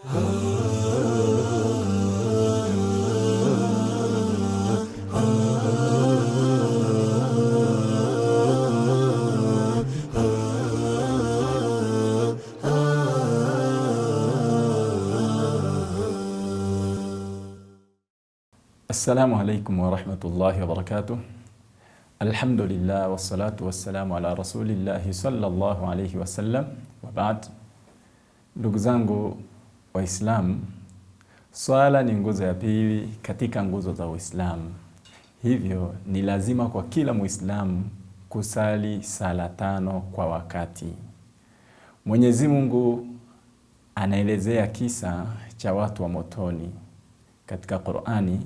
Assalamu alaikum wa rahmatullahi wa barakatuh. Alhamdulillah wassalatu wassalamu ala rasulillahi sallallahu alaihi wasallam wa ba'd. Ndugu zangu Waislamu, swala ni nguzo ya pili katika nguzo za Uislamu. Hivyo ni lazima kwa kila Muislamu kusali sala 5 kwa wakati. Mwenyezi Mungu anaelezea kisa cha watu wa motoni katika Qur'ani.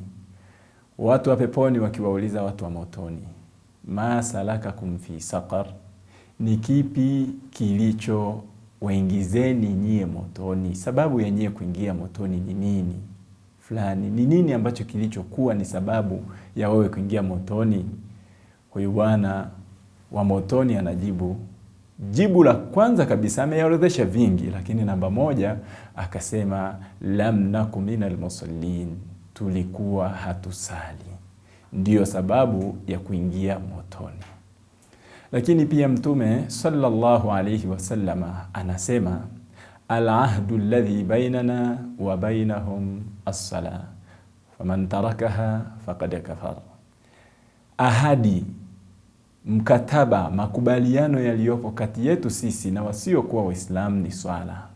Watu wa peponi wakiwauliza watu wa motoni, ma salakakum fi saqar, ni kipi kilicho waingizeni nyie motoni? Sababu ya nyie kuingia motoni ni nini? Fulani, ni nini ambacho kilichokuwa ni sababu ya wewe kuingia motoni? Huyu bwana wa motoni anajibu, jibu la kwanza kabisa ameorodhesha vingi, lakini namba 1 akasema, lam nakum minal musallin, tulikuwa hatusali, ndiyo sababu ya kuingia motoni. Lakini pia Mtume sallallahu alayhi wasallama anasema, al-ahdu alladhi bainana wa bainahum as-sala, faman tarakaha faqad kafara. Ahadi, mkataba, makubaliano yaliyopo kati yetu sisi na wasiokuwa Waislamu ni swala.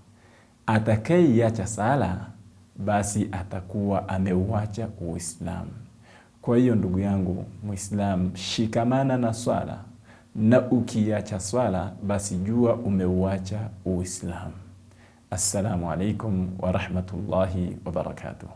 Atakayeiacha sala basi atakuwa ameuacha Uislamu. Kwa hiyo ndugu yangu Muislamu, shikamana na swala, na ukiacha swala basi jua umeuacha Uislamu. Assalamu alaikum wa rahmatullahi wa barakatuh.